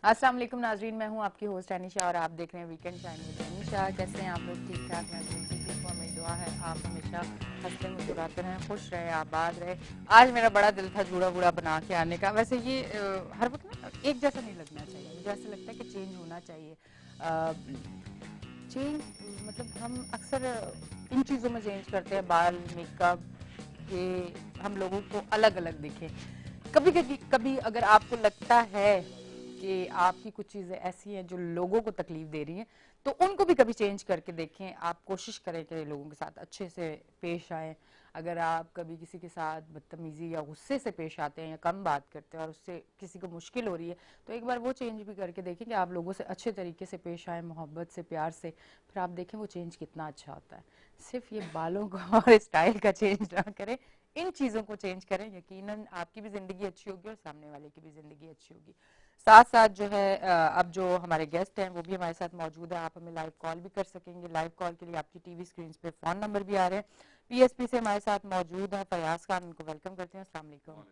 अस्सलाम वालेकुम नाजरीन, मैं हूं आपकी होस्ट अनीशा और आप देख रहे हैं वीकेंड टाइम विद अनीशा। कैसे हैं आप लोग? ठीक ठाक? मैं बिल्कुल ठीक हूं। मेरी दुआ है आप हमेशा हंसते मुस्कुराते रहें, खुश रहें, आबाद रहें। आज मेरा बड़ा दिल था जूड़ा वूड़ा बना के आने का। वैसे ये हर वक्त ना एक जैसा नहीं लगना चाहिए, मुझे ऐसा लगता है कि चेंज होना चाहिए। चेंज मतलब हम अक्सर इन चीज़ों में चेंज करते हैं, बाल, मेकअप, कि हम लोगों को अलग अलग दिखे। कभी कभी कभी अगर आपको लगता है कि आपकी कुछ चीज़ें ऐसी हैं जो लोगों को तकलीफ दे रही हैं, तो उनको भी कभी चेंज करके देखें। आप कोशिश करें कि लोगों के साथ अच्छे से पेश आएँ। अगर आप कभी किसी के साथ बदतमीजी या गुस्से से पेश आते हैं या कम बात करते हैं और उससे किसी को मुश्किल हो रही है, तो एक बार वो चेंज भी करके देखें कि आप लोगों से अच्छे तरीके से पेश आए, मोहब्बत से, प्यार से। फिर आप देखें वो चेंज कितना अच्छा होता है। सिर्फ ये बालों का और स्टाइल का चेंज ना करें, इन चीज़ों को चेंज करें। यकीनन आपकी भी ज़िंदगी अच्छी होगी और सामने वाले की भी ज़िंदगी अच्छी होगी। साथ साथ जो है अब जो हमारे गेस्ट हैं वो भी हमारे साथ मौजूद है। आप हमें लाइव कॉल भी कर सकेंगे। लाइव कॉल के लिए आपकी टीवी स्क्रीन पे फ़ोन नंबर भी आ रहे हैं। पीएसपी से हमारे साथ मौजूद हैं फयाज खान, उनको वेलकम करते हैं। अस्सलाम वालेकुम,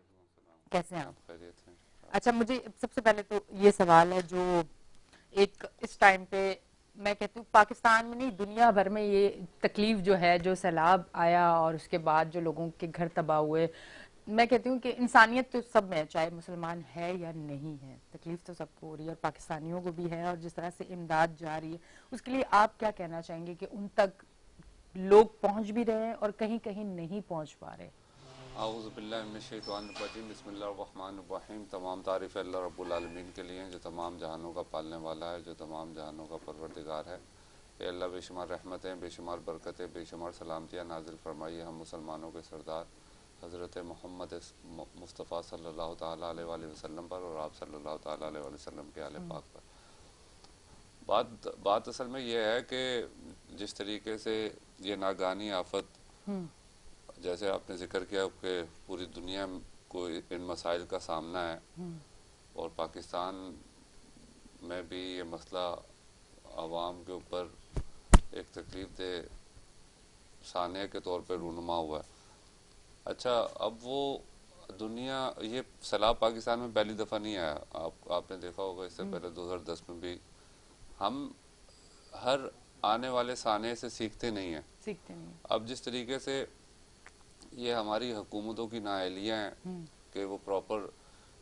कैसे हैं आप? खैरियत है। अच्छा, मुझे सबसे पहले तो ये सवाल है जो एक इस टाइम पे मैं कहती हूँ पाकिस्तान में नहीं दुनिया भर में ये तकलीफ जो है, जो सैलाब आया और उसके बाद जो लोगों के घर तबाह हुए, मैं कहती हूँ कि इंसानियत तो सब में है, चाहे मुसलमान है या नहीं है, तकलीफ तो सबको हो रही है और पाकिस्तानियों को भी है। और जिस तरह से इमदाद जा रही है उसके लिए आप क्या कहना चाहेंगे कि उन तक लोग पहुंच भी रहे हैं और कहीं कहीं नहीं पहुंच पा रहे? आऊज़ुबिल्लाहिमिनश्शैतानिर्रजीम बिस्मिल्लाहिर्रहमानिर्रहीम। तमाम तारीफ़ अल्लाह रब्बुल आलमीन के लिए जो तमाम जहानों का पालने वाला है, जो तमाम जहानों का परवरदिगार है। ये अल्लाह बेशुमार रहमतें, बेशुमार बरकतें, बेशुमार सलामतियाँ नाजिल फरमाइए हम मुसलमानों के सरदार हज़रत मोहम्मद मुस्तफ़ा सल्लल्लाहु ताला अलैहि वसल्लम पर और आप सल्लल्लाहु ताला अलैहि वसल्लम के आले पाक पर। बात बात असल में यह है कि जिस तरीके से ये नागानी आफत, हम्म। जैसे आपने जिक्र किया कि पूरी दुनिया को इन मसाइल का सामना है हम्म। और पाकिस्तान में भी ये मसला आवाम के ऊपर एक तकलीफ दे साने के तौर पे रूनुमा हुआ है। अच्छा, अब वो दुनिया, ये सैलाब पाकिस्तान में पहली दफ़ा नहीं आया। आपने देखा होगा इससे पहले 2010 में भी। हम हर आने वाले साने से सीखते नहीं हैं। सीखते नहीं। अब जिस तरीके से ये हमारी हुकूमतों की नाअहलियाँ हैं हम्म। कि वो प्रॉपर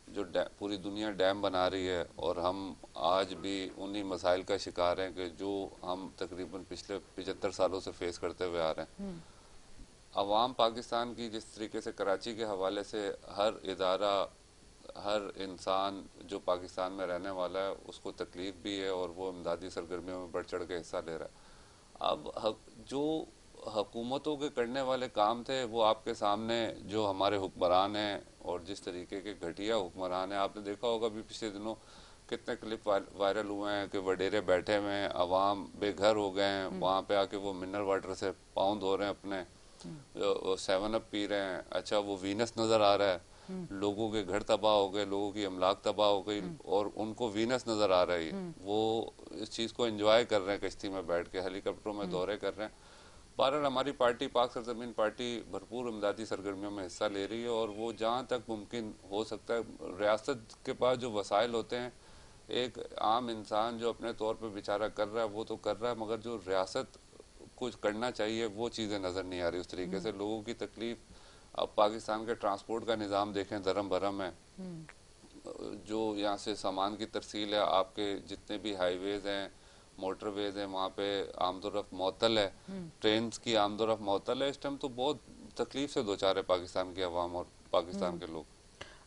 जो पूरी दुनिया डैम बना रही है और हम आज भी उन्हीं मसाइल का शिकार हैं कि जो हम तकरीबन पिछले 75 सालों से फेस करते हुए आ रहे हैं। हम्म। अवाम पाकिस्तान की जिस तरीके से कराची के हवाले से हर इदारा, हर इंसान जो पाकिस्तान में रहने वाला है उसको तकलीफ भी है और वो इमदादी सरगर्मियों में बढ़ चढ़ के हिस्सा ले रहा है। अब जो हुकूमतों के करने वाले काम थे वो आपके सामने, जो हमारे हुक्मरान हैं और जिस तरीके के घटिया हुक्मरान हैं, आपने देखा होगा अभी पिछले दिनों कितने क्लिप वायरल हुए हैं कि वडेरे बैठे हुए हैं, अवाम बेघर हो गए हैं, वहाँ पे आके वो मिनरल वाटर से पाँव धो रहे हैं अपने, सेवन अप पी रहे हैं। अच्छा, वो वीनस नज़र आ रहा है, लोगों के घर तबाह हो गए, लोगों की अमलाक तबाह हो गई और उनको वीनस नज़र आ रही है। वो इस चीज़ को एंजॉय कर रहे हैं, कश्ती में बैठ के हेलीकॉप्टरों में दौरे कर रहे हैं। बहरहाल हमारी पार्टी पाक सरजमीन पार्टी भरपूर इमदादी सरगर्मियों में हिस्सा ले रही है और वो जहाँ तक मुमकिन हो सकता है, रियासत के पास जो वसाइल होते हैं, एक आम इंसान जो अपने तौर पर बेचारा कर रहा है वो तो कर रहा है, मगर जो रियासत कुछ करना चाहिए वो चीज़ें नज़र नहीं आ रही उस तरीके से। लोगों की तकलीफ, अब पाकिस्तान के ट्रांसपोर्ट का निज़ाम देखें, धर्म भरम है। जो यहाँ से सामान की तरसील है, आपके जितने भी हाईवेज़ हैं, मोटरवेज़ हैं, वहाँ पे आमदोरफ्त मअतल है, ट्रेन की आमदोरफ्त मअतल है। इस टाइम तो बहुत तकलीफ से दो चार है पाकिस्तान की आवाम और पाकिस्तान के लोग।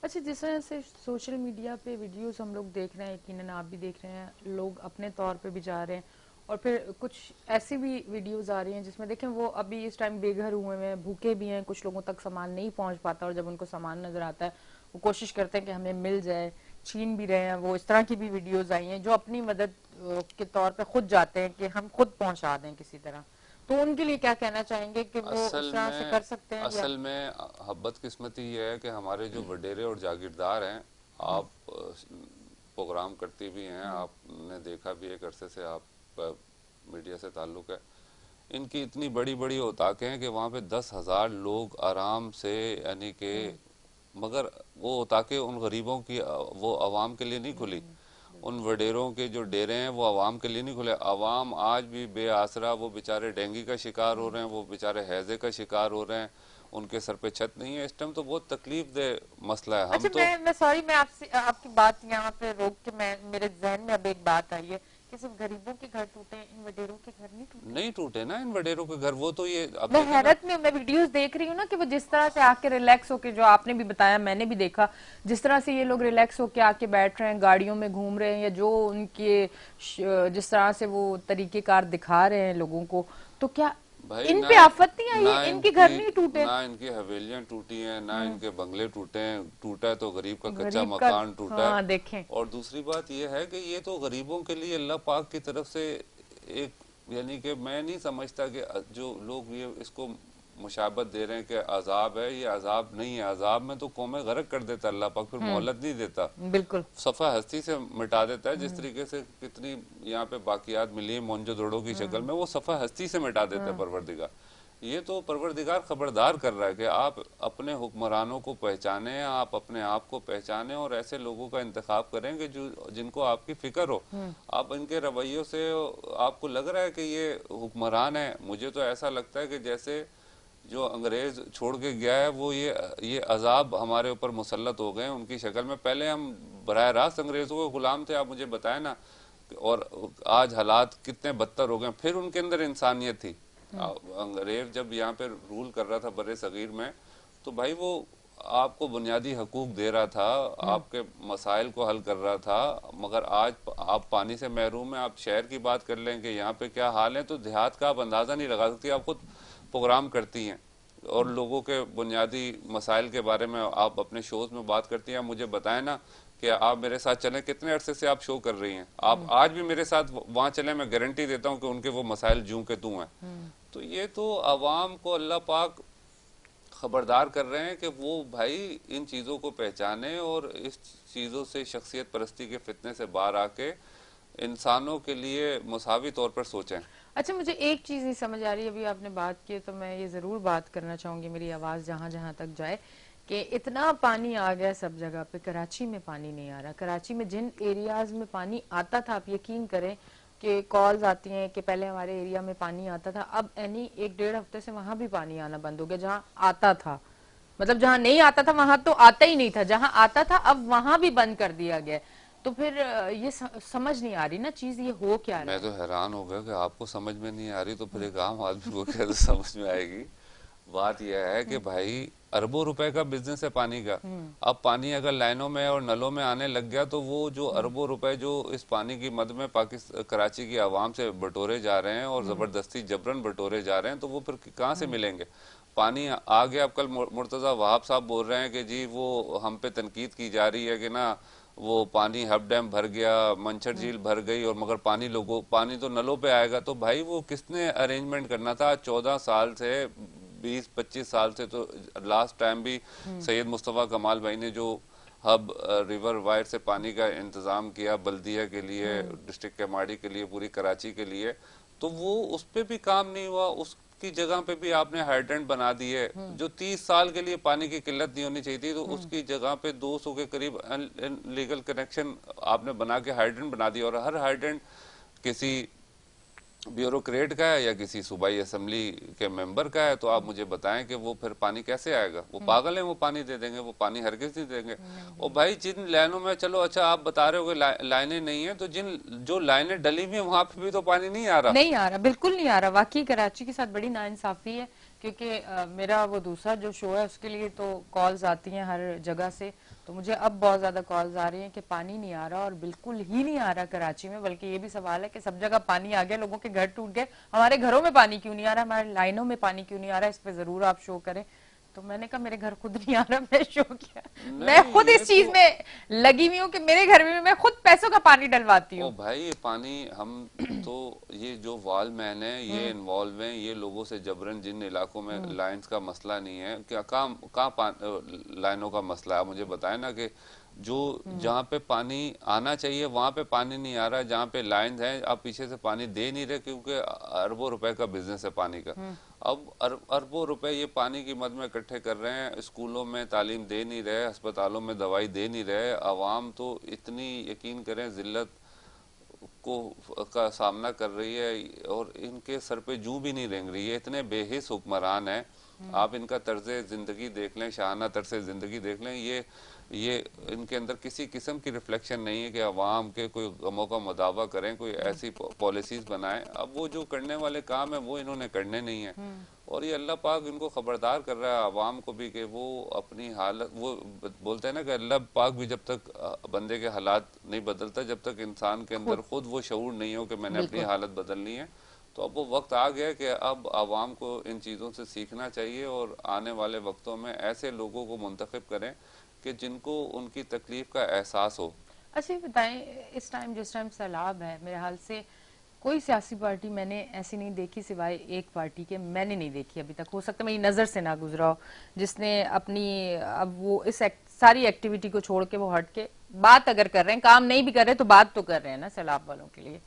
अच्छा, जिस तरह से सोशल मीडिया पे वीडियोस हम लोग देख रहे हैं, यकीनन आप भी देख रहे हैं, लोग अपने तौर पे भी जा रहे हैं और फिर कुछ ऐसी भी वीडियोस आ रही हैं जिसमें देखें वो अभी इस टाइम बेघर हुए हैं, भूखे भी हैं, कुछ लोगों तक सामान नहीं पहुंच पाता और जब उनको सामान नजर आता है वो कोशिश करते हैं कि हमें मिल जाए, छीन भी रहे हैं। वो इस तरह की भी वीडियोस आई हैं जो अपनी मदद के तौर पे खुद जाते हैं कि हम खुद पहुंचा दें किसी तरह। तो उनके लिए क्या कहना चाहेंगे कि वो उस असल तरह से में कर सकते हैं या? असल में बदकिस्मती ये है कि हमारे जो वडेरे और जागीरदार हैं, आप प्रोग्राम करती भी हैं, आपने देखा भी एक अरसे से आप मीडिया से ताल्लुक़ है, इनकी इतनी बड़ी बड़ी औताकें हैं कि वहाँ पे 10,000 लोग आराम से, यानी कि, मगर वो औताकें उन गरीबों की, वो आवाम के लिए नहीं खुली, उन वडेरों के जो डेरे हैं वो आवाम के लिए नहीं खुले। आवाम आज भी बेआसरा, वो बेचारे डेंगू का शिकार हो रहे हैं, वो बेचारे हैजे का शिकार हो रहे हैं, उनके सर पे छत नहीं है। इस टाइम तो बहुत तकलीफ दे मसला है। हम अच्छा, तो मैं सॉरी, मैं आपसे आपकी बात यहाँ पे रोक के, मैं मेरे जहन में अब एक बात आई है कि सिर्फ गरीबों के घर टूटे, इन वडेरों के घर नहीं टूटे। नहीं टूटे ना इन वडेरों के घर। वो तो ये अब मैं देखे ना, हैरत में हूं, मैं वीडियोस देख रही हूँ ना कि वो जिस तरह से आके रिलैक्स होके, जो आपने भी बताया मैंने भी देखा, जिस तरह से ये लोग रिलैक्स होके आके बैठ रहे हैं, गाड़ियों में घूम रहे हैं, या जो उनके जिस तरह से वो तरीकेकार दिखा रहे हैं लोगों को, तो क्या भाई इन ना, पे आफत नहीं आई ना है? इनके घर इनकी नहीं टूटे? ना इनकी हवेलियां टूटी हैं, ना इनके बंगले टूटे हैं। टूटा है तो गरीब का कच्चा गरीब का, मकान टूटा है। हाँ देखें। और दूसरी बात यह है कि ये तो गरीबों के लिए अल्लाह पाक की तरफ से एक, यानी कि मैं नहीं समझता कि जो लोग ये इसको मुशाबत दे रहे हैं कि अजाब है, ये अजाब नहीं है। अजाब में तो कौमें गर्क कर देता अल्लाह पाक, फिर मोहलत नहीं देता, बिल्कुल। सफ़ा हस्ती से मिटा देता है। जिस तरीके से कितनी यहाँ पे बाकियात मिली है मोहनजोदड़ो की शक्ल में, वो सफ़ा हस्ती से मिटा देता है परवरदिगार। ये तो परवरदिगार खबरदार कर रहा है कि आप अपने हुक्मरानों को पहचाने, आप अपने आप को पहचाने और ऐसे लोगों का इंतखाब करें कि जो जिनको आपकी फिक्र हो। आप इनके रवैयों से आपको लग रहा है कि ये हुक्मरान है। मुझे तो ऐसा लगता है कि जैसे जो अंग्रेज छोड़ के गया है, वो ये अजाब हमारे ऊपर मुसल्लत हो गए हैं उनकी शक्ल में। पहले हम बराह रास्त अंग्रेजों के गुलाम थे, आप मुझे बताएं ना, और आज हालात कितने बदतर हो गए। फिर उनके अंदर इंसानियत थी। अंग्रेज जब यहाँ पे रूल कर रहा था बड़े सगीर में, तो भाई वो आपको बुनियादी हकूक दे रहा था, आपके मसाइल को हल कर रहा था। मगर आज आप पानी से महरूम हैं। आप शहर की बात कर लें कि यहाँ पे क्या हाल है, तो देहात का आप अंदाज़ा नहीं लगा सकती। आप खुद प्रोग्राम करती हैं और लोगों के बुनियादी मसाइल के बारे में आप अपने शोज में बात करती हैं। मुझे बताएं ना कि आप मेरे साथ चलें, कितने अरसे से आप शो कर रही हैं, आप आज भी मेरे साथ वहां चलें, मैं गारंटी देता हूं कि उनके वो मसाइल जूं के तू हैं। तो ये तो अवाम को अल्लाह पाक खबरदार कर रहे हैं कि वो भाई इन चीज़ों को पहचाने और इस चीज़ों से, शख्सियत परस्ती के फितने से बाहर आके इंसानों के लिए मुसावी तौर पर सोचें। अच्छा, मुझे एक चीज नहीं समझ आ रही, अभी आपने बात की तो मैं ये जरूर बात करना चाहूंगी, मेरी आवाज जहां जहां तक जाए, कि इतना पानी आ गया सब जगह पे, कराची में पानी नहीं आ रहा। कराची में जिन एरियाज में पानी आता था, आप यकीन करें कि कॉल्स आती हैं कि पहले हमारे एरिया में पानी आता था, अब एनी 1-1.5 हफ्ते से वहां भी पानी आना बंद हो गया। जहां आता था, मतलब जहां नहीं आता था वहां तो आता ही नहीं था, जहां आता था अब वहां भी बंद कर दिया गया। तो फिर ये समझ नहीं आ रही ना चीज, ये हो क्या रहा मैं है? तो हैरान हो गया कि आपको समझ में नहीं आ रही, तो फिर एक आम आदमी को कैसे समझ में आएगी। बात यह है कि भाई अरबों रुपए का बिजनेस है पानी का। अब पानी अगर लाइनों में और नलों में आने लग गया, तो वो जो अरबों रुपए जो इस पानी की मद में पाकिस्तान कराची की आवाम से बटोरे जा रहे हैं और जबरदस्ती जबरन बटोरे जा रहे हैं, तो वो फिर कहाँ से मिलेंगे? पानी आ गया। अब कल मुर्तजा वहाब साहब बोल रहे हैं कि जी वो हम पे तनकीद की जा रही है कि ना वो पानी हब डैम भर गया, मंचर झील भर गई, और मगर पानी तो नलों पे आएगा। तो भाई वो किसने अरेंजमेंट करना था? 14 साल से, 20-25 साल से, तो लास्ट टाइम भी सैयद मुस्तफ़ा कमाल भाई ने जो हब रिवर वायर से पानी का इंतजाम किया बल्दिया के लिए, डिस्ट्रिक्ट केमाड़ी के लिए, पूरी कराची के लिए, तो वो उस पे भी काम नहीं हुआ। उसकी जगह पे भी आपने हाइड्रेंट बना दिए। जो 30 साल के लिए पानी की किल्लत नहीं होनी चाहिए थी, तो उसकी जगह पे 200 के करीब लीगल कनेक्शन आपने बना के हाइड्रेंट बना दिया। और हर हाइड्रेंट किसी ब्यूरोक्रेट का है या किसी सूबाई असेंबली के मेंबर का है। तो आप मुझे बताएं कि वो फिर पानी कैसे आएगा? वो पागल है, वो पानी दे देंगे? वो पानी हरगिज नहीं देंगे। और भाई जिन लाइनों में, चलो अच्छा आप बता रहे हो कि लाइनें नहीं है, तो जो लाइनें डली हुई है वहां पे भी तो पानी नहीं आ रहा। नहीं आ रहा, बिल्कुल नहीं आ रहा। वाकई कराची के साथ बड़ी नाइंसाफी है, क्योंकि मेरा वो दूसरा जो शो है उसके लिए तो कॉल्स आती हैं हर जगह से, तो मुझे अब बहुत ज्यादा कॉल्स आ रही हैं कि पानी नहीं आ रहा, और बिल्कुल ही नहीं आ रहा कराची में। बल्कि ये भी सवाल है कि सब जगह पानी आ गया, लोगों के घर टूट गए, हमारे घरों में पानी क्यों नहीं आ रहा, हमारे लाइनों में पानी क्यों नहीं आ रहा? इस पे जरूर आप शो करें। तो मैंने कहा मेरे घर खुद नहीं आ रहा, मैं शो किया, मैं नहीं खुद ये इस चीज तो, में लगी हुई हूँ कि मेरे घर में मैं खुद पैसों का पानी डलवाती ओ हूँ। भाई ये पानी हम तो, ये जो वॉल मैन है ये इन्वॉल्व हैं, ये लोगों से जबरन, जिन इलाकों में लाइंस का मसला नहीं है, क्या कहाँ लाइनों का मसला है? मुझे बताएं ना कि जो जहाँ पे पानी आना चाहिए वहां पे पानी नहीं आ रहा है, जहाँ पे लाइंस हैं आप पीछे से पानी दे नहीं रहे, क्योंकि अरबों रुपए का बिजनेस है पानी का। अब अरबों रुपए ये पानी की मद में इकट्ठे कर रहे हैं, स्कूलों में तालीम दे नहीं रहे, अस्पतालों में दवाई दे नहीं रहे। आवाम तो इतनी, यकीन करें, जिल्लत को का सामना कर रही है और इनके सर पे जूं भी नहीं रेंग रही है। इतने बेहिस हुक्मरान हैं। आप इनका तर्ज जिंदगी देख लें, शाहाना तर्ज जिंदगी देख लें, ये इनके अंदर किसी किस्म की रिफ्लेक्शन नहीं है कि अवाम के कोई गमों का मुदावा करें, कोई ऐसी पॉलिसीज बनाएं। अब वो जो करने वाले काम है वो इन्होंने करने नहीं है। और ये अल्लाह पाक इनको खबरदार कर रहा है अवाम को भी कि वो अपनी हालत, वो बोलते हैं ना कि अल्लाह पाक भी जब तक बंदे के हालात नहीं बदलता, जब तक इंसान के अंदर खुद खुद वो शऊर नहीं हो कि मैंने अपनी बिल्कुल। हालत बदलनी है। तो अब वो वक्त आ गया कि अब आवाम को इन चीज़ों से सीखना चाहिए और आने वाले वक्तों में ऐसे लोगों को मुंतखब करें कि जिनको उनकी तकलीफ का एहसास हो। अच्छा ये बताएं, इस टाइम जिस टाइम सैलाब है, मेरे हाल से कोई सियासी पार्टी मैंने ऐसी नहीं देखी सिवाय एक पार्टी के, मैंने नहीं देखी अभी तक, हो सकता है मेरी नजर से ना गुजरा हो, जिसने अपनी, अब वो इस सारी एक्टिविटी को छोड़ के वो हट के बात अगर कर रहे हैं, काम नहीं भी कर रहे तो बात तो कर रहे हैं ना सैलाब वालों के लिए।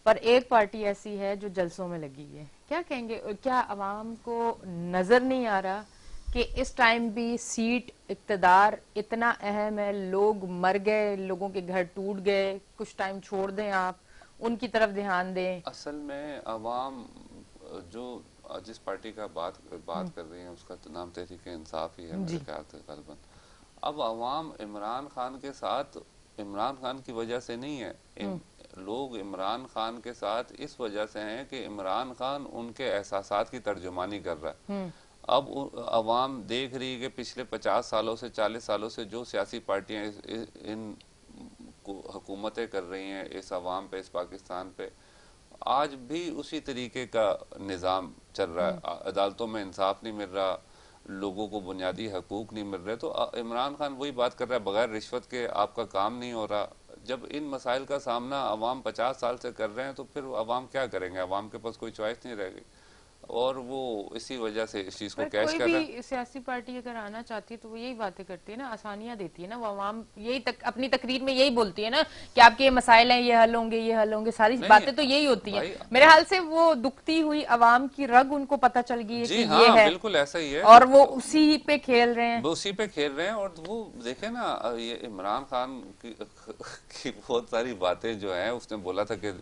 पर एक पार्टी ऐसी है जो जलसों में लगी है। क्या कहेंगे, क्या अवाम को नजर नहीं आ रहा कि इस टाइम भी सीट इक्तदार इतना अहम है? लोग मर गए, लोगों के घर टूट गए, कुछ टाइम छोड़ दें, आप उनकी तरफ ध्यान दें। असल में अवाम जो जिस पार्टी का बात कर रही है उसका तो नाम तहरीक इंसाफ ही है मेरे जी। ख्याल से गलबन। अब अवाम इमरान खान के साथ इमरान खान की वजह से नहीं है, लोग इमरान खान के साथ इस वजह से हैं कि इमरान खान उनके एहसासात की तर्जुमानी कर रहा है। अब अवाम देख रही है कि पिछले 50 सालों से 40 सालों से जो सियासी पार्टियां इन हुकूमतें कर रही हैं इस अवाम पे, इस पाकिस्तान पे, आज भी उसी तरीके का निज़ाम चल रहा है। अदालतों में इंसाफ नहीं मिल रहा, लोगों को बुनियादी हकूक नहीं मिल रहे। तो इमरान खान वही बात कर रहा है, बगैर रिश्वत के आपका काम नहीं हो रहा। जब इन मसाइल का सामना अवाम 50 साल से कर रहे हैं तो फिर अवाम क्या करेंगे? अवाम के पास कोई चॉइस नहीं रहेगी और वो इसी वजह से इस चीज़ को पर कैश कोई कर रहा है। भी सियासी पार्टी अगर आना चाहती है तो वो यही बातें करती है ना, आसानियां देती है ना, वो आवाम यही अपनी तकरीर में यही बोलती है ना कि आपके ये मसाइल हैं, ये हल होंगे, ये हल होंगे, सारी नहीं बातें तो यही होती हैं। भाई, मेरे हाल से वो दुखती हुई आवाम की रग उनको पता चल गई है कि जी ये हाँ, है, बिल्कुल ऐसा ही है। और वो उसी पे खेल रहे हैं। वो उसी पे खेल रहे हैं। और वो देखे ना, ये इमरान खान की बहुत सारी बातें जो हैं, उसने बोला था कि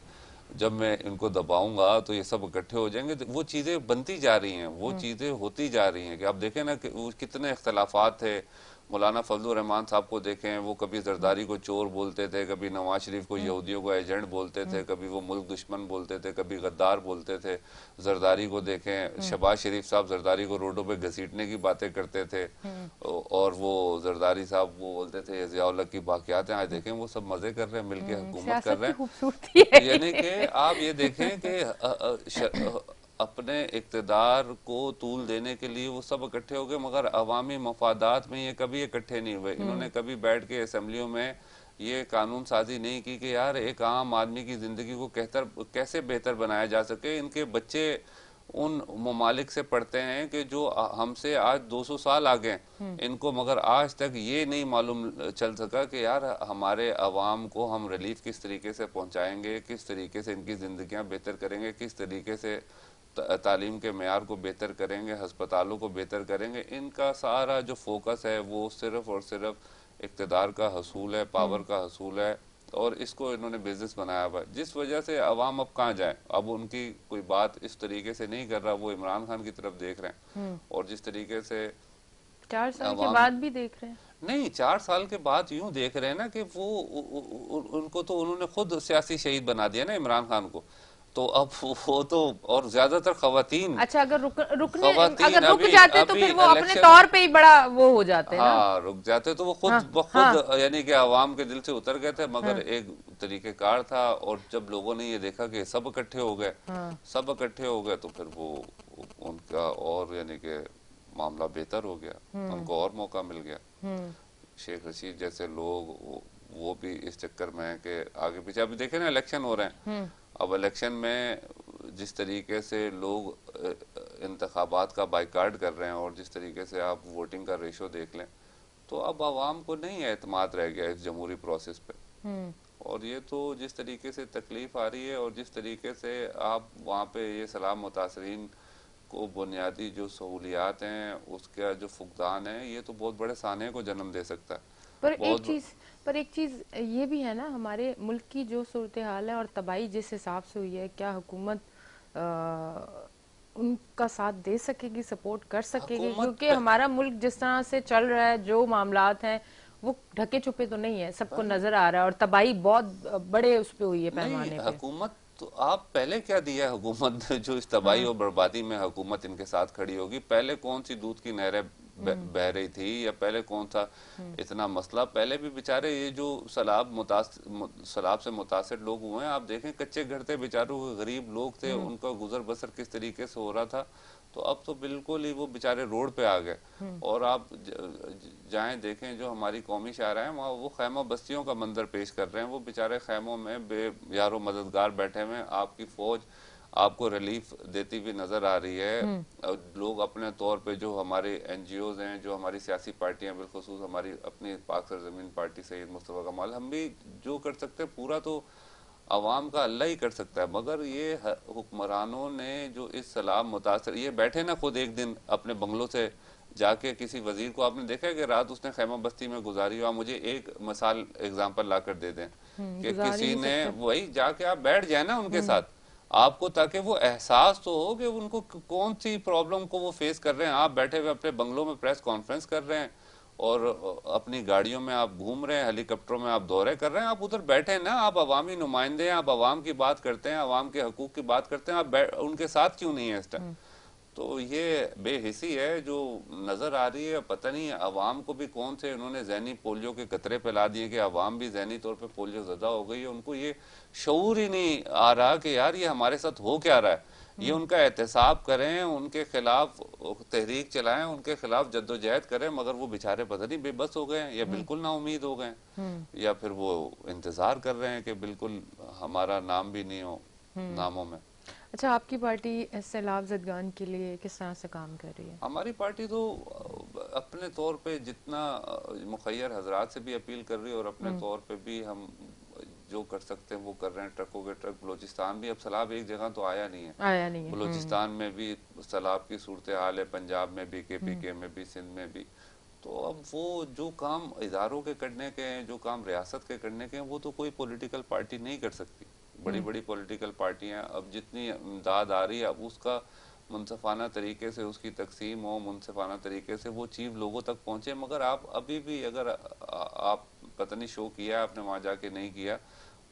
जब मैं इनको दबाऊंगा तो ये सब इकट्ठे हो जाएंगे। तो वो चीजें बनती जा रही हैं, वो चीजें होती जा रही हैं कि आप देखें ना कि वो कितने इख्तलाफात थे। मौलाना फजलुर रहमान साहब को देखें, वो कभी जरदारी को चोर बोलते थे, कभी नवाज शरीफ को यहूदियों को एजेंट बोलते थे, कभी वो मुल्क दुश्मन बोलते थे, कभी गद्दार बोलते थे। जरदारी को देखें, शहबाज शरीफ साहब जरदारी को रोडों पे घसीटने की बातें करते थे और वो जरदारी साहब वो बोलते थे ज़िया-उल-हक की बाक़ियात हैं। आज देखें वो सब मजे कर रहे हैं, मिलके हुकूमत कर सियासत रहे की हैं। खूबसूरती है यानी कि ये। आप ये देखें कि अपने इक़्तिदार को तूल देने के लिए वो सब इकट्ठे हो गए, मगर अवामी मफादात में ये कभी इकट्ठे नहीं हुए। इन्होंने कभी बैठ के असम्बलियों में ये कानून साजी नहीं की कि यार एक आम आदमी की ज़िंदगी को कैसे बेहतर बनाया जा सके। इनके बच्चे उन ममालिक से पढ़ते हैं कि जो हमसे आज 200 साल आगे हैं इनको, मगर आज तक ये नहीं मालूम चल सका कि यार हमारे अवाम को हम रिलीफ किस तरीके से पहुंचाएंगे, किस तरीके से इनकी ज़िंदगियां बेहतर करेंगे, किस तरीके से तालीम के मेयार को बेहतर करेंगे, हस्पतालों को बेहतर करेंगे। इनका सारा जो फोकस है वो सिर्फ और सिर्फ इक़्तिदार का हसूल है, पावर का हसूल है और इसको इन्होंने बिजनेस बनाया हुआ है। जिस वजह से अवाम अब कहाँ जाए, अब उनकी कोई बात इस तरीके से नहीं कर रहा, वो इमरान खान की तरफ देख रहे हैं। और जिस तरीके से 4 साल के अवाम, बाद भी देख रहे हैं। नहीं 4 साल के बाद यूं देख रहे हैं ना कि वो उनको तो उन्होंने खुद सियासी शहीद बना दिया ना इमरान खान को। तो अब वो तो, और ज्यादातर खवातीन, अच्छा, अगर खवातीन अगर रुक अभी जाते तो अभी फिर वो अपने इलेक्शन, तौर पे ही बड़ा वो हो जाते हैं ना। हाँ रुक जाते तो वो हाँ खुद ब हाँ। खुद यानी कि अवाम के दिल से उतर गए थे। मगर हाँ एक तरीकेकार था और जब लोगों ने ये देखा कि सब इकट्ठे हो गए, हाँ। सब इकट्ठे हो गए, तो फिर वो उनका और यानी कि मामला बेहतर हो गया, उनको और मौका मिल गया। शेख रशीद जैसे लोग वो भी इस चक्कर में है कि आगे पीछे, अभी देखे ना इलेक्शन हो रहे हैं। अब इलेक्शन में जिस तरीके से लोग इंतखाबात का बाइकाट कर रहे हैं और जिस तरीके से आप वोटिंग का रेशो देख लें, तो अब आवाम को नहीं एतमाद रह गया इस जमहूरी प्रोसेस पे। और ये तो जिस तरीके से तकलीफ आ रही है और जिस तरीके से आप वहाँ पे ये सलाम मुतासरीन को बुनियादी जो सहूलियात हैं उसका जो फुकदान है, ये तो बहुत बड़े साने को जन्म दे सकता है। पर एक बहुत चीज पर एक चीज ये भी है ना, हमारे मुल्क की जो सूरत हाल है और तबाही जिस हिसाब से हुई है, क्या हुकूमत उनका साथ दे सकेगी, सपोर्ट कर सकेगी? हुकूमत क्योंकि हमारा मुल्क जिस तरह से चल रहा है, जो मामलात हैं वो ढके छुपे तो नहीं है, सबको पे नजर आ रहा है, और तबाही बहुत बड़े उस पे हुई है, नहीं, पैमाने पे। हुकूमत तो आप पहले क्या दिया है हुकूमत ने जो इस तबाही हाँ। और बर्बादी में हुकूमत इनके साथ खड़ी होगी? पहले कौन सी दूध की नहरें बह रही थी, या पहले कौन सा इतना मसला? पहले भी बेचारे ये जो सैलाब से मुतासिर लोग हुए हैं, आप देखें कच्चे घर थे बेचारों के, गरीब लोग थे, उनका गुजर बसर किस तरीके से हो रहा था। तो अब तो बिल्कुल ही वो बेचारे रोड पे आ गए। और आप जाएं देखें, जो हमारी कौमी शायरा हैं वहाँ वो खैमा बस्तियों का मंजर पेश कर रहे हैं। वो बेचारे खैमों में यारो मददगार बैठे हुए हैं, आपकी फौज आपको रिलीफ देती हुई नजर आ रही है। और लोग अपने तौर पे, जो हमारे एनजीओज हैं, जो हमारी सियासी पार्टियां, बिलखुसूस हमारी अपनी पाक सरजमीन पार्टी सैयद मुस्तफ़ा कमाल, हम भी जो कर सकते हैं पूरा तो अवाम का अल्लाह ही कर सकता है। मगर ये हुक्मरानों ने जो इस सलाम मुतासर, ये बैठे ना खुद एक दिन अपने बंगलों से जाके किसी वजीर को, आपने देखा है कि रात उसने खैमा बस्ती में गुजारी हो? आप मुझे एक मिसाल एग्जांपल ला कर दे दें कि गुजार ही किसी नहीं ने, सकते। वही जाके आप बैठ जाए ना उनके साथ आपको, ताकि वो एहसास तो हो कि उनको कौन सी प्रॉब्लम को वो फेस कर रहे हैं। आप बैठे हुए अपने बंगलों में प्रेस कॉन्फ्रेंस कर रहे हैं, और अपनी गाड़ियों में आप घूम रहे हैं, हेलीकॉप्टरों में आप दौरे कर रहे हैं, आप उधर बैठे हैं ना, आप अवामी नुमाइंदे हैं, आप अवाम की बात करते हैं, अवाम के हकूक की बात करते हैं, आप उनके साथ क्यों नहीं है इस टाइम? तो ये बेहिसी है जो नजर आ रही है। पता नहीं अवाम को भी कौन से उन्होंने जहनी पोलियो के कतरे फैला दिए कि अवाम भी जहनी तौर पे पोलियो ज़दा हो गई है। उनको ये शऊर ही नहीं आ रहा कि यार ये हमारे साथ हो क्या रहा है। ये उनका एहतसाब करें, उनके खिलाफ तहरीक चलाएं, उनके खिलाफ जद्दोजहद करें, मगर वो बेचारे पता नहीं बेबस हो गए हैं, या बिल्कुल ना उम्मीद हो गए हैं, या फिर वो इंतजार कर रहे हैं कि बिल्कुल हमारा नाम भी नहीं हो नामों में। अच्छा, आपकी पार्टी सैलाब ज़दगान के लिए किस तरह से काम कर रही है? हमारी पार्टी तो अपने तौर पे जितना मुखैर हजरात से भी अपील कर रही है, और अपने तौर पे भी हम जो कर सकते हैं वो कर रहे हैं। ट्रकों के ट्रक बलूचिस्तान भी, अब सैलाब एक जगह तो आया नहीं है, आया नहीं है। बलूचिस्तान में भी सैलाब की सूरत हाल है, पंजाब में भी, KPK में भी, सिंध में भी। तो अब वो जो काम इदारों के करने के हैं, जो काम रियासत के करने के हैं, वो तो कोई पॉलिटिकल पार्टी नहीं कर सकती। बड़ी बड़ी पॉलिटिकल पार्टियां, अब जितनी इमदाद आ रही है, अब उसका मुनसफाना तरीके से उसकी तकसीम हो, मुनसफाना तरीके से वो चीज़ लोगों तक पहुंचे। मगर आप अभी भी, अगर आप पता नहीं शो किया है आपने वहाँ जाके नहीं किया,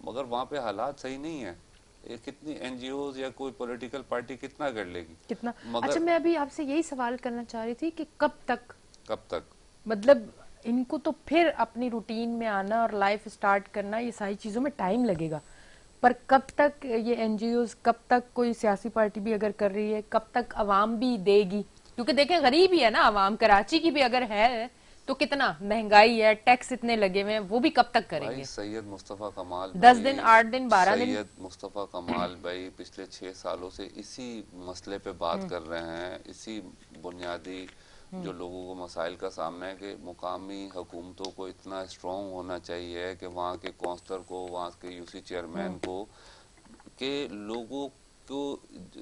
मगर वहाँ पे हालात सही नहीं है। ये कितनी एनजीओज या कोई पॉलिटिकल पार्टी कितना कर लेगी? कितना? अच्छा, मगर मैं अभी आपसे यही सवाल करना चाह रही थी कि कब तक, कब तक? मतलब इनको तो फिर अपनी रूटीन में आना और लाइफ स्टार्ट करना, ये सारी चीजों में टाइम लगेगा, पर कब तक ये एनजीओज, कब तक कोई सियासी पार्टी भी अगर कर रही है, कब तक अवाम भी देगी? क्योंकि देखें, गरीब ही है ना अवाम, कराची की भी अगर है तो कितना महंगाई है, टैक्स इतने लगे हुए हैं, वो भी कब तक भाई करेंगे? सैयद मुस्तफ़ा कमाल 10 दिन, भाई, 8 दिन, 12 दिन? सैयद मुस्तफ़ा कमाल भाई पिछले 6 सालों से इसी मसले पे बात कर रहे हैं, इसी बुनियादी जो लोगों को मसाइल का सामना है कि मुकामी हुकूमतों को इतना स्ट्रॉन्ग होना चाहिए कि वहाँ के कौंसलर को, वहाँ के यूसी चेयरमैन को, के लोगों को,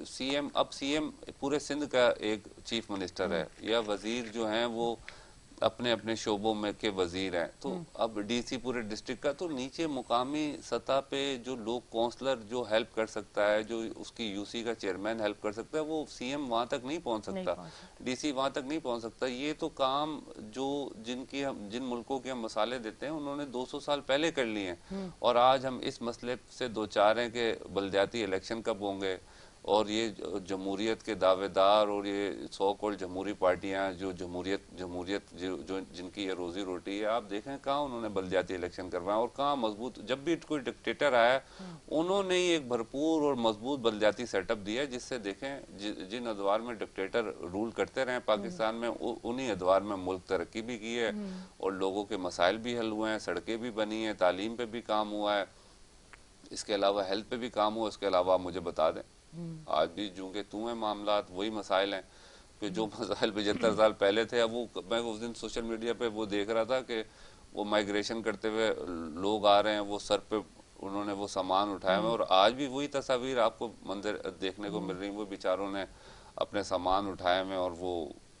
सीएम, अब सीएम पूरे सिंध का एक चीफ मिनिस्टर है, या वजीर जो हैं वो अपने अपने शोबों में के वजीर हैं, तो अब डीसी पूरे डिस्ट्रिक्ट का, तो नीचे मुकामी सतह पे जो लोग, काउंसलर जो हेल्प कर सकता है, जो उसकी यूसी का चेयरमैन हेल्प कर सकता है, वो सीएम वहां तक नहीं पहुंच नहीं सकता, पहुंच सकते। डीसी वहां तक नहीं पहुंच सकता। ये तो काम जो जिन मुल्कों के हम मसाले देते हैं उन्होंने 200 साल पहले कर लिए हैं, और आज हम इस मसले से दो चार हैं कि बलदियाती इलेक्शन कब होंगे, और ये जमहूरियत के दावेदार और ये सौ कॉल्ड जमहूरी पार्टियां जो जमहूरियत जमहूरियत जो जिनकी ये रोजी रोटी है, आप देखें कहाँ उन्होंने बलदियाती इलेक्शन करवाया, और कहाँ मजबूत, जब भी कोई डिक्टेटर आया उन्होंने ही एक भरपूर और मजबूत बलदियाती सेटअप दिया, जिससे देखें जिन अदवार में डिक्टेटर रूल करते रहे पाकिस्तान में, उन्हीं अदवार में मुल्क तरक्की भी की है, और लोगों के मसाइल भी हल हुए हैं, सड़कें भी बनी हैं, तालीम पे भी काम हुआ है, इसके अलावा हेल्थ पे भी काम हुआ। इसके अलावा आप मुझे बता दें, आज भी जूं के तू हैं मामलात, वही मसाइल हैं कि जो मसाइल 75 साल पहले थे। अब वो, मैं उस दिन सोशल मीडिया पे वो देख रहा था कि वो माइग्रेशन करते हुए लोग आ रहे हैं, वो सर पे उन्होंने वो सामान उठाया हुआ है, और आज भी वही तस्वीर आपको मंदिर देखने को मिल रही है। वो बेचारों ने अपने सामान उठाए हुए हैं और वो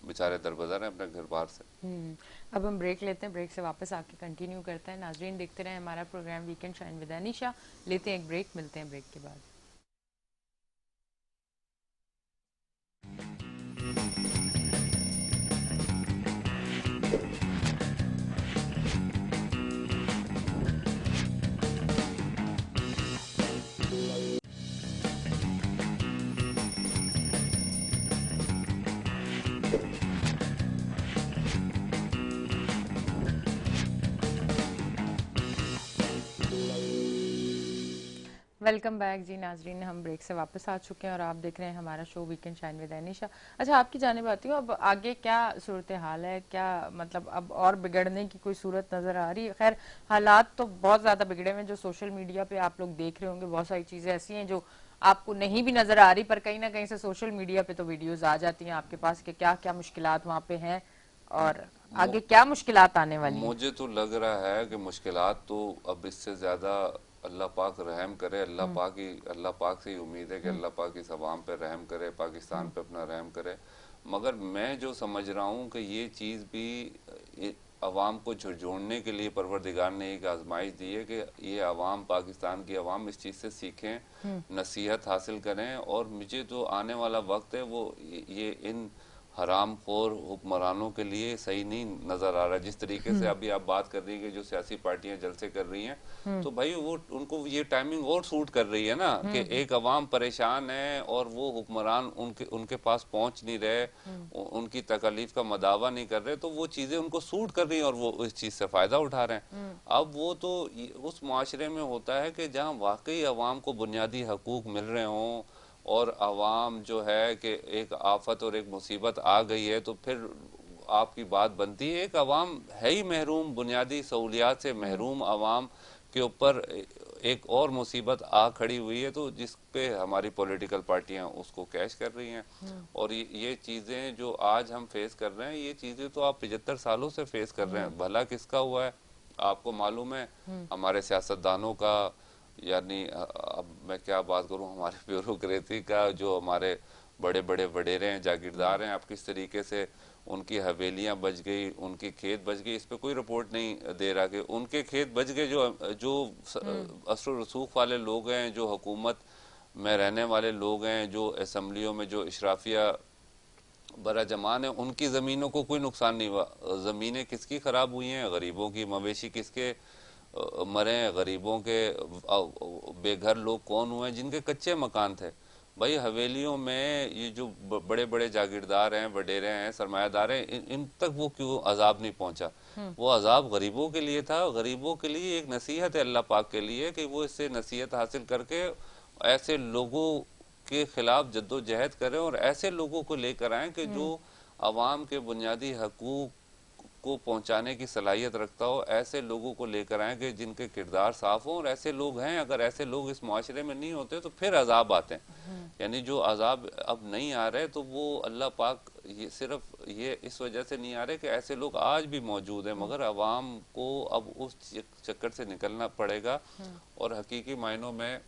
बेचारे दरबदर हैं अपने घर बार से। अब हम ब्रेक लेते हैं, ब्रेक से वापस आके कंटिन्यू करते हैं। नाजरीन देखते रहे हमारा programme weekend shine with Anisha. लेते हैं एक ब्रेक, मिलते हैं ब्रेक के बाद। वेलकम बैक जी नाजरीन, हम ब्रेक से वापस आ चुके हैं और आप देख रहे हैं हमारा show weekend shine with Anisha. अच्छा, आपकी जानिब आती हूँ, अब आगे क्या सूरत हाल है, क्या मतलब अब और बिगड़ने की कोई सूरत नजर आ रही है? खैर, हालात तो बहुत ज्यादा बिगड़े हुए हैं, जो सोशल मीडिया पे आप लोग देख रहे होंगे, बहुत सारी चीजें ऐसी हैं जो आपको नहीं भी नजर आ रही, पर कहीं ना कहीं से सोशल मीडिया पे तो वीडियोज आ जाती हैं आपके पास कि क्या क्या मुश्किलात वहाँ पे हैं और आगे क्या मुश्किलात आने वाली हैं। मुझे तो लग रहा है कि मुश्किलात तो अब इससे ज़्यादा अल्लाह पाक रहम करे। अल्लाह पाक से ही उम्मीद है कि अल्लाह पाक इस अवाम पे रहम करे, पाकिस्तान पे अपना रहम करे। मगर मैं जो समझ रहा हूँ कि ये चीज़ भी अवाम को झुरझोड़ने के लिए परवरदिगार ने एक आजमाइश दी है कि ये अवाम, पाकिस्तान की अवाम इस चीज़ से सीखें, नसीहत हासिल करें। और मुझे जो आने वाला वक्त है वो ये इन हरामखोर हुक्मरानों के लिए सही नहीं नजर आ रहा है। जिस तरीके से अभी आप बात कर रही है कि जो सियासी पार्टियां जलसे कर रही हैं, तो भाई वो उनको ये टाइमिंग और सूट कर रही है ना कि एक अवाम परेशान है और वो हुक्मरान उनके उनके पास पहुंच नहीं रहे, उनकी तकलीफ का मदावा नहीं कर रहे, तो वो चीजें उनको सूट कर रही हैं और वो इस चीज से फायदा उठा रहे हैं। अब वो तो उस माशरे में होता है कि जहाँ वाकई अवाम को बुनियादी हकूक मिल रहे हों और अवाम जो है कि एक आफत और एक मुसीबत आ गई है, तो फिर आपकी बात बनती है। एक अवाम है ही महरूम, बुनियादी सहूलियात से महरूम अवाम के ऊपर एक और मुसीबत आ खड़ी हुई है, तो जिस पे हमारी पॉलिटिकल पार्टियां उसको कैश कर रही हैं। और ये चीज़ें जो आज हम फेस कर रहे हैं, ये चीज़ें तो आप 75 सालों से फेस कर रहे हैं। भला किसका हुआ है आपको मालूम है? हमारे सियासतदानों का। यानी अब मैं क्या बात करूं, हमारे ब्यूरोक्रेसी का, जो हमारे बड़े बड़े वडेरे हैं, जागीरदार हैं, आप किस तरीके से उनकी हवेलियां बच गई, उनकी खेत बच गई, इस पे कोई रिपोर्ट नहीं दे रहा कि उनके खेत बच गए। जो जो असर रसूख वाले लोग हैं, जो हुकूमत में रहने वाले लोग हैं, जो असम्बलियों में जो इशराफिया बरा जमान है, उनकी ज़मीनों को कोई नुकसान नहीं हुआ। ज़मीनें किसकी ख़राब हुई हैं? गरीबों की। मवेशी किसके मरे हैं? गरीबों के। बेघर लोग कौन हुए हैं? जिनके कच्चे मकान थे। भाई हवेलियों में ये जो बड़े बड़े जागीरदार हैं, वडेरे हैं, सरमायादार हैं, इन तक वो क्यों अजाब नहीं पहुंचा? वो अजाब गरीबों के लिए था। गरीबों के लिए एक नसीहत है अल्लाह पाक के लिए कि वो इससे नसीहत हासिल करके ऐसे लोगों के खिलाफ जद्दोजहद करें और ऐसे लोगों को लेकर आएं कि जो अवाम के बुनियादी हकूक को पहुंचाने की सलाहियत रखता हो। ऐसे लोगों को लेकर आए कि जिनके किरदार साफ हो, और ऐसे लोग हैं। अगर ऐसे लोग इस माशरे में नहीं होते तो फिर अजाब आते हैं। यानी जो अजाब अब नहीं आ रहे, तो वो अल्लाह पाक ये सिर्फ ये इस वजह से नहीं आ रहे कि ऐसे लोग आज भी मौजूद हैं, मगर अवाम को अब उस चक्कर से निकलना पड़ेगा और हकीकी मायनों में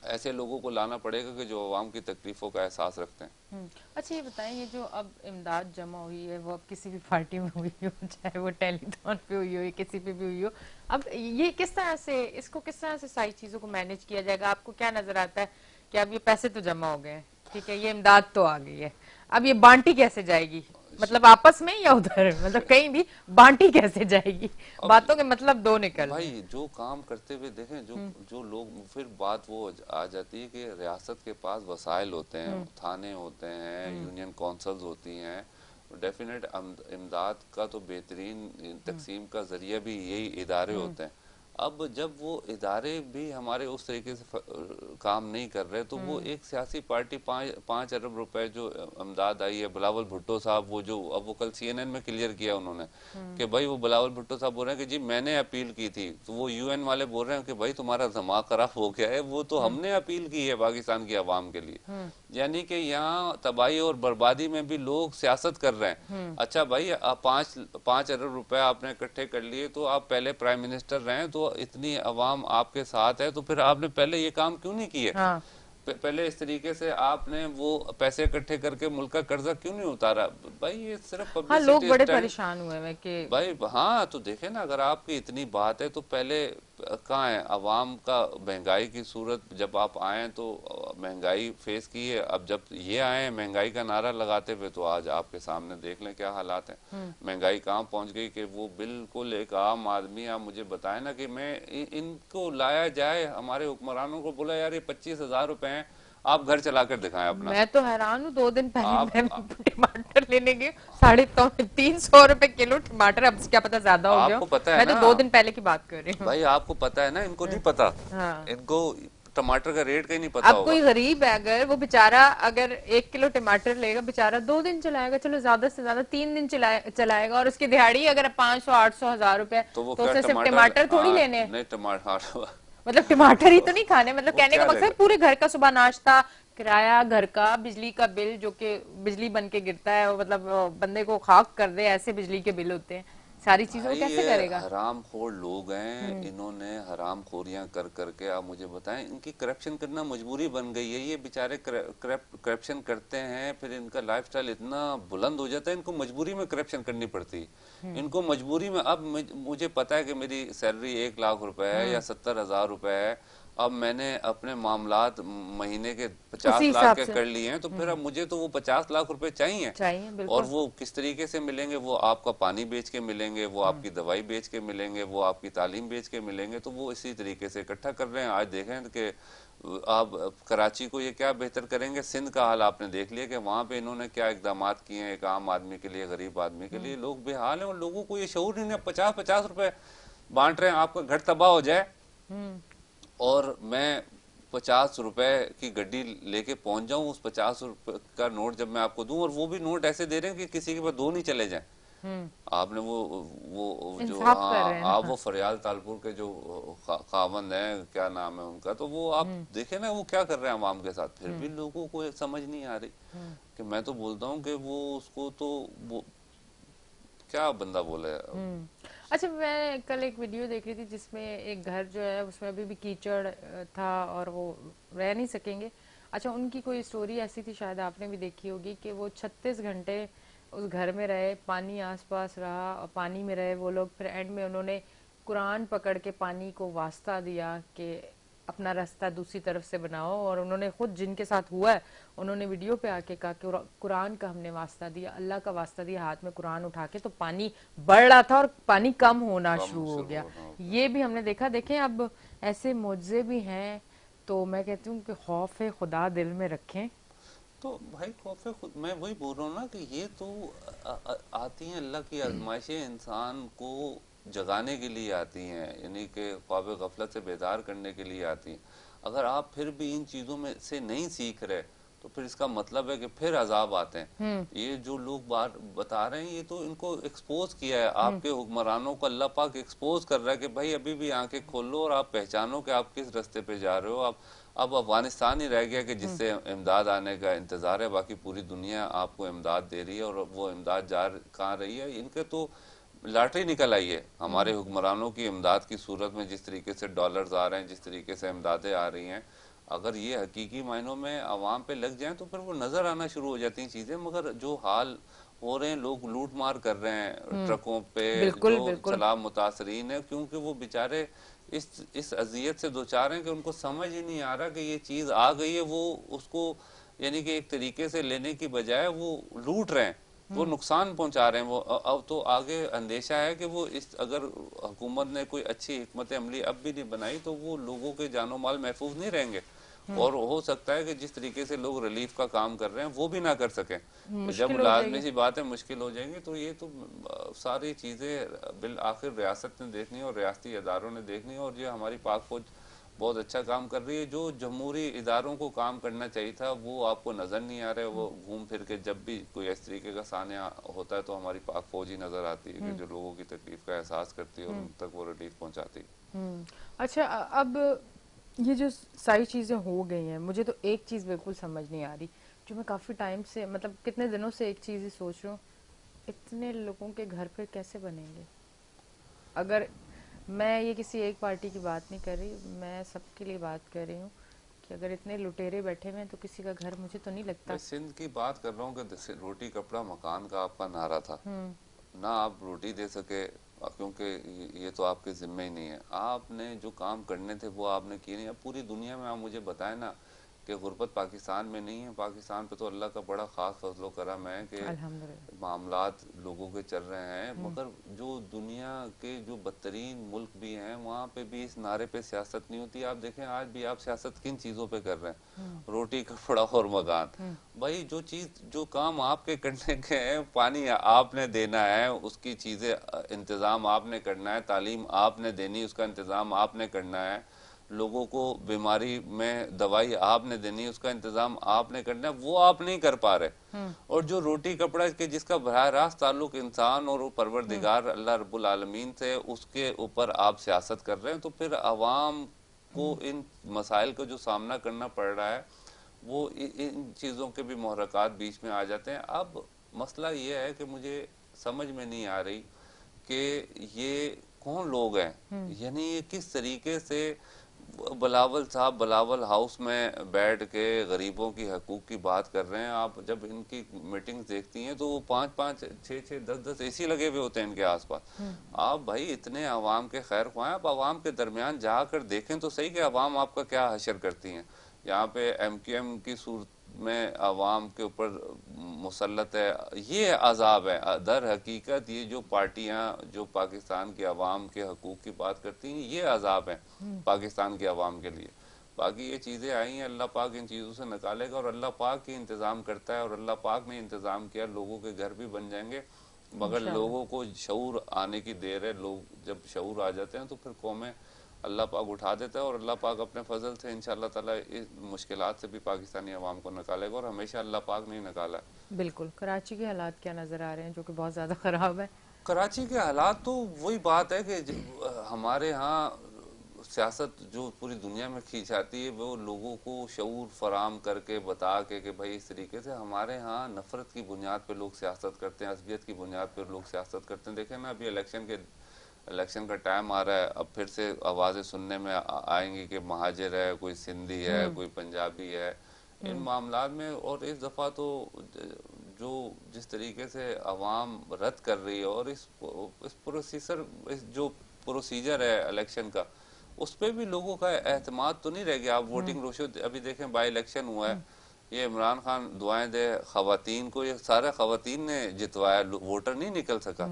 ऐसे लोगों को लाना पड़ेगा कि जो अवाम की तकलीफों का एहसास रखते हैं। अच्छा, ये बताएं, ये जो अब इमदाद जमा हुई है, वो अब किसी भी पार्टी में हुई हो, चाहे वो टेलीथॉन पे हुई हो या किसी पे भी हुई हो, अब ये किस तरह से, इसको किस तरह से सारी चीजों को मैनेज किया जाएगा? आपको क्या नजर आता है कि अब ये पैसे तो जमा हो गए हैं, ठीक है, ये इमदाद तो आ गई है, अब ये बांटी कैसे जाएगी? मतलब आपस में या उधर, मतलब कहीं भी बांटी कैसे जाएगी? बातों के मतलब दो निकल रहे हैं। भाई जो काम करते हुए देखें, जो जो लोग, फिर बात वो आ जाती है कि रियासत के पास वसाइल होते हैं, थाने होते हैं, यूनियन काउंसिल्स होती हैं। डेफिनेट इमदाद का तो बेहतरीन तकसीम का जरिया भी यही इदारे होते हैं। अब जब वो इदारे भी हमारे उस तरीके से काम नहीं कर रहे, तो वो एक सियासी पार्टी 5 अरब रुपए जो इमदाद आई है, बिलावल भुट्टो साहब, वो जो अब वो कल CNN में क्लियर किया उन्होंने कि भाई वो बिलावल भुट्टो साहब बोल रहे हैं कि जी मैंने अपील की थी, तो वो UN वाले बोल रहे हैं कि भाई तुम्हारा दिमाग खराब हो गया है, वो तो हमने अपील की है पाकिस्तान की आवाम के लिए। यानी कि यहाँ तबाही और बर्बादी में भी लोग सियासत कर रहे हैं। अच्छा भाई, आप 5 अरब रुपए आपने इकट्ठे कर लिए, तो आप पहले प्राइम मिनिस्टर रहे, तो इतनी अवाम आपके साथ है, तो फिर आपने पहले ये काम क्यों नहीं किए? हाँ। पहले इस तरीके से आपने वो पैसे इकट्ठे करके मुल्क का कर्जा क्यों नहीं उतारा? भाई ये सिर्फ हाँ, लोग पब्लिसिटी बड़े स्टंट। परेशान हुए हैं कि भाई हाँ, तो देखे ना, अगर आपकी इतनी बात है तो पहले कहाँ है अवाम का? महंगाई की सूरत जब आप आए तो महंगाई फेस की है। अब जब ये आए हैं महंगाई का नारा लगाते हुए, तो आज आपके सामने देख लें क्या हालात हैं। महंगाई कहाँ पहुंच गई कि वो बिल्कुल एक आम आदमी, आप मुझे बताएं ना कि मैं इनको लाया जाए, हमारे हुक्मरानों को बोला यार ये 25,000 रुपए हैं, आप घर चला कर दिखाएं अपना। मैं तो हैरान हूँ। 2 दिन पहले आप मैं टमाटर लेने गई, 350 रुपए किलो टमाटर। अब क्या पता ज्यादा हो गया हो। आपको पता है मैं तो ना, 2 दिन पहले की बात कर रही हूँ। भाई आपको पता है ना, इनको नहीं पता। हाँ, इनको टमाटर का रेट का ही नहीं पता अब होगा। कोई गरीब है, अगर वो बेचारा अगर 1 किलो टमाटर लेगा, बेचारा 2 दिन चलाएगा, चलो ज्यादा से ज्यादा 3 दिन चलाएगा, और उसकी दिहाड़ी अगर 500 800 1000 रुपए है, तो वो तो क्या उसने सिर्फ टमाटर, टमाटर थोड़ी हाँ लेने हैं। नहीं टमाटर, हाँ मतलब टमाटर ही तो नहीं खाने, मतलब वो कहने का क्या मकसद लेगा? पूरे घर का सुबह नाश्ता, किराया, घर का बिजली का बिल जो कि बिजली बन के गिरता है, वो मतलब बंदे को खाक कर दे, ऐसे बिजली के बिल होते हैं। सारी चीजों को भाई कैसे ये करेगा? हराम खोर लोग हैं, इन्होंने हराम खोरियां कर करके, आप मुझे बताएं, इनकी करप्शन करना मजबूरी बन गई है। ये बेचारे करप्शन करते हैं, फिर इनका लाइफस्टाइल इतना बुलंद हो जाता है, इनको मजबूरी में करप्शन करनी पड़ती है। इनको मजबूरी में, अब मुझे पता है कि मेरी सैलरी 1 लाख रुपए है या 70,000 रुपए है, अब मैंने अपने मामलात महीने के उसी 50 लाख हिसाब के से कर लिए हैं, तो फिर अब मुझे तो वो 50 लाख रुपए चाहिए। चाहिए, और बिल्कुल। वो किस तरीके से मिलेंगे? वो आपका पानी बेच के मिलेंगे, वो आपकी दवाई बेच के मिलेंगे, वो आपकी तालीम बेच के मिलेंगे। तो वो इसी तरीके से इकट्ठा कर रहे हैं। आज देखें कि आप कराची को ये क्या बेहतर करेंगे, सिंध का हाल आपने देख लिया कि वहां पे इन्होंने क्या इकदाम किए हैं। एक आम आदमी के लिए, गरीब आदमी के लिए लोग बेहाल हैं, और लोगों को ये शऊर नहीं है। 50-50 रुपए बांट रहे हैं, आपका घर तबाह हो जाए और मैं 50 रुपए की गड्डी लेके पहुंच जाऊं, उस 50 रुपए का नोट जब मैं आपको दूं, और वो भी नोट ऐसे दे रहे हैं कि किसी के पास दो नहीं चले जाएं। हम्म। आपने वो जो, इंसाफ कर रहे हाँ हैं ना। आप वो फरियाल तालपुर के जो खावंद हैं, क्या नाम है उनका, तो वो आप देखे ना वो क्या कर रहे हैं आवाम के साथ। फिर भी लोगों को ये समझ नहीं आ रही कि मैं तो बोलता हूँ कि वो उसको तो वो क्या बंदा बोले। अच्छा, मैं कल एक वीडियो देख रही थी जिसमें एक घर जो है उसमें अभी भी कीचड़ था और वो रह नहीं सकेंगे। अच्छा, उनकी कोई स्टोरी ऐसी थी, शायद आपने भी देखी होगी, कि वो 36 घंटे उस घर में रहे, पानी आसपास रहा और पानी में रहे वो लोग। फिर एंड में उन्होंने कुरान पकड़ के पानी को वास्ता दिया कि अपना रास्ता दूसरी तरफ से बनाओ, और उन्होंने खुद, जिनके साथ हुआ है, उन्होंने वीडियो पे आके कहा कि कुरान का हमने वास्ता दिया, अल्लाह का वास्ता दिया, हाथ में कुरान उठा के, तो पानी बढ़ रहा था और पानी कम होना कम शुरू हो शुरू गया। होना हो ये भी हमने देखा। देखें, अब ऐसे मुआवजे भी हैं, तो मैं कहती हूँ कि खौफ खुदा दिल में रखें। तो भाई खौफ खुद, मैं वही बोल रहा हूँ ना कि ये तो आती हैं, अल्लाह की आजमाइशें इंसान को जगाने के लिए आती हैं, यानी कि ख्वाब गफलत से बेदार करने के लिए आती हैं। अगर आप फिर भी इन चीज़ों में से नहीं सीख रहे, तो फिर इसका मतलब है कि फिर अजाब आते हैं। ये जो लोग बात बता रहे हैं, ये तो इनको एक्सपोज किया है, आपके हुक्मरानों को अल्लाह पाक एक्सपोज कर रहा है कि भाई अभी भी आंखें खोल लो और आप पहचानो कि आप किस रास्ते पे जा रहे हो। आप अब अफगानिस्तान ही रह गया कि जिससे इमदाद आने का इंतजार है, बाकी पूरी दुनिया आपको इमदाद दे रही है। और वो इमदाद जा कहाँ रही है? इनके तो लॉटरी निकल आई है हमारे हुक्मरानों की इमदाद की सूरत में। जिस तरीके से डॉलर्स आ रहे हैं, जिस तरीके से इमदादें आ रही हैं, अगर ये हकीकी मायनों में आवाम पे लग जाएं तो फिर वो नजर आना शुरू हो जाती हैं चीजें। मगर जो हाल हो रहे हैं, लोग लूट मार कर रहे हैं ट्रकों पे, बिल्कुल, जो बिल्कुल। सलाब मुतासरीन है, क्योंकि वो बेचारे इस अजियत से दो चार हैं कि उनको समझ ही नहीं आ रहा कि ये चीज आ गई है। वो उसको यानी कि एक तरीके से लेने की बजाय वो लूट रहे हैं, वो नुकसान पहुंचा रहे हैं। वो अब तो आगे अंदेशा है कि वो इस, अगर हुकूमत ने कोई अच्छी हिकमत अमली अब भी नहीं बनाई, तो वो लोगों के जानो माल महफूज नहीं रहेंगे। और हो सकता है कि जिस तरीके से लोग रिलीफ का काम कर रहे हैं वो भी ना कर सकें। जब मुश्किल हो लाजमी जाएगी। सी बात है मुश्किल हो जाएंगी। तो ये तो सारी चीज़ें बिल आखिर रियासत ने देखनी है और रियासती इदारों ने देखनी है। और ये हमारी पाक फौज बहुत अच्छा काम कर रही है। जो जमहूरी इदारों को काम करना चाहिए था वो आपको नज़र नहीं आ रहा है। वो घूम फिर के जब भी कोई इस तरीके का सान्या होता है तो हमारी पाक फौज ही नज़र आती है कि जो लोगों की तकलीफ का एहसास करती है और उन तक वो रिलीफ पहुंचाती है। अच्छा, अब ये जो सारी चीजें हो गई हैं, मुझे तो एक चीज बिल्कुल समझ नहीं आ रही, जो मैं काफी टाइम से, मतलब कितने दिनों से एक चीज ही सोच रही हूँ, इतने लोगों के घर फिर कैसे बनेंगे? अगर मैं ये किसी एक पार्टी की बात नहीं कर रही, मैं सबके लिए बात कर रही हूँ कि कि अगर इतने लुटेरे बैठे हुए हैं तो किसी का घर मुझे तो नहीं लगता। मैं सिंध की बात कर रहा हूँ कि रोटी कपड़ा मकान का आपका नारा था, ना आप रोटी दे सके क्योंकि ये तो आपके जिम्मे ही नहीं है। आपने जो काम करने थे वो आपने किए नहीं। अब पूरी दुनिया में आप मुझे बताएं ना कि गुर्बत पाकिस्तान में नहीं है। पाकिस्तान पे तो अल्लाह का बड़ा ख़ास फजलो करम है कि अल्हम्दुलिल्लाह। मामलात लोगों के चल रहे हैं, मगर जो दुनिया के जो बदतरीन मुल्क भी हैं वहाँ पे भी इस नारे पे सियासत नहीं होती। आप देखें आज भी आप सियासत किन चीज़ों पे कर रहे हैं, रोटी कपड़ा और मकान। भाई जो चीज़ जो काम आपके करने के हैं, पानी आपने देना है, उसकी चीज़ें इंतज़ाम आपने करना है, तालीम आपने देनी, उसका इंतज़ाम आपने करना है, लोगों को बीमारी में दवाई आपने देनी, उसका इंतजाम आपने करना है, वो आप नहीं कर पा रहे। और जो रोटी कपड़ा के जिसका बराह रास्त ताल्लुक इंसान और परवरदिगार अल्लाह रब्बुल आलमीन से, उसके ऊपर आप सियासत कर रहे हैं, तो फिर आवाम को इन मसाइल का जो सामना करना पड़ रहा है वो इन चीज़ों के भी मुहर्रकात बीच में आ जाते हैं। अब मसला ये है कि मुझे समझ में नहीं आ रही कि ये कौन लोग हैं, यानी ये किस तरीके से बिलावल साहब बिलावल हाउस में बैठ के गरीबों की हकूक की बात कर रहे हैं। आप जब इनकी मीटिंग्स देखती हैं तो वो 5-5 6-6 10-10 एसी लगे हुए होते हैं इनके आसपास। आप भाई इतने अवाम के खैर ख्वाह हैं, आप अवाम के दरमियान जाकर देखें तो सही कि अवाम आपका क्या हशर करती हैं। यहाँ पे MQM की सूरत में अवाम के ऊपर मुसल्लत है, ये अजाब है। दर हकीकत ये जो पार्टियां जो पाकिस्तान के अवाम के हकूक की बात करती हैं, ये अजाब है पाकिस्तान के अवाम के लिए। बाकी ये चीज़ें आई हैं, अल्लाह पाक इन चीज़ों से निकालेगा और अल्लाह पाक ही इंतज़ाम करता है। और अल्लाह पाक ने इंतज़ाम किया, लोगों के घर भी बन जाएंगे, मगर लोगों को शऊर आने की देर है। लोग जब शऊर आ जाते हैं तो फिर कौमें अल्लाह पाक उठा देता है और अल्लाह पाक अपने फजल से इंशाअल्लाह ताला इस मुश्किलात से भी पाकिस्तानी अवाम को निकालेगा, और हमेशा अल्लाह पाक नहीं निकाला है। बिल्कुल। कराची के हालात क्या नज़र आ रहे हैं जो कि बहुत ज़्यादा ख़राब है? कराची के हालात तो वही बात है कि हमारे यहाँ सियासत जो पूरी दुनिया में खींचाती है वो लोगों को शऊर फराम करके बता के कि भाई इस तरीके से हमारे यहाँ नफरत की बुनियाद पे लोग सियासत करते हैं, असबियत की बुनियाद पे लोग सियासत करते हैं। देखें ना अभी इलेक्शन का टाइम आ रहा है, अब फिर से आवाज़ें सुनने में आएंगी कि महाजिर है, कोई सिंधी है, कोई पंजाबी है, इन मामलात में। और इस दफ़ा तो जो जिस तरीके से आवाम रद्द कर रही है और इस जो प्रोसीजर है इलेक्शन का, उस पर भी लोगों का एतमाद तो नहीं रह गया। आप वोटिंग रोशो अभी देखें, बाई इलेक्शन हुआ है, ये इमरान खान दुआएं दे खवातीन को, ये सारे खवातीन ने जितवाया, वोटर नहीं निकल सका।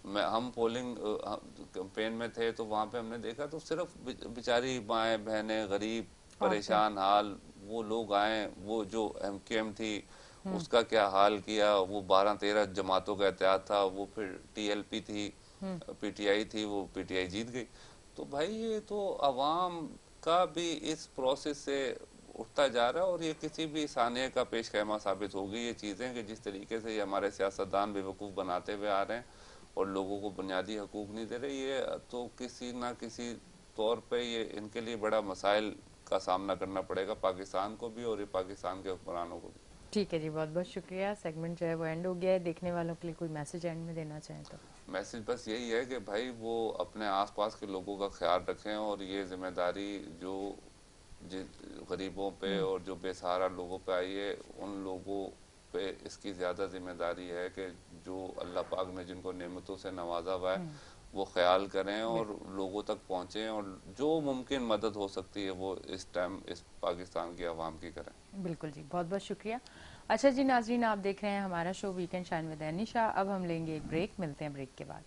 हम पोलिंग कैंपेन में थे तो वहाँ पे हमने देखा तो सिर्फ बेचारी माएँ बहनें गरीब परेशान हाल वो लोग आए। वो जो MQM थी उसका क्या हाल किया, वो 12-13 जमातों का एहतियात था, वो फिर TLP थी, PTI थी, वो PTI जीत गई। तो भाई ये तो अवाम का भी इस प्रोसेस से उठता जा रहा है और ये किसी भी सानिया का पेश खैमा साबित होगी ये चीज़ें कि जिस तरीके से ये हमारे सियासतदान बेवकूफ़ बनाते हुए आ रहे हैं और लोगों को बुनियादी हकूक नहीं दे रहे। ये तो किसी ना किसी तौर पे ये इनके लिए बड़ा मसाइल का सामना करना पड़ेगा, पाकिस्तान को भी और ये पाकिस्तान के हुक्मरानों को भी। ठीक है जी, बहुत बहुत शुक्रिया। सेगमेंट जो है वो एंड हो गया है। देखने वालों के लिए कोई मैसेज एंड में देना चाहें तो? मैसेज बस यही है कि भाई वो अपने आसपास के लोगों का ख्याल रखें और ये जिम्मेदारी जो गरीबों पे और जो बेसहारा लोगों पे आई है, उन लोगों पे इसकी ज़्यादा जिम्मेदारी है कि जो अल्लाह पाक ने जिनको नेमतों से नवाजा हुआ है वो ख्याल करें और लोगों तक पहुँचें और जो मुमकिन मदद हो सकती है वो इस टाइम इस पाकिस्तान की आवाम की करें। बिल्कुल जी, बहुत बहुत शुक्रिया। अच्छा जी नाजरीन, आप देख रहे हैं हमारा show weekend shine with Anisha. अब हम लेंगे एक ब्रेक, मिलते हैं ब्रेक के बाद।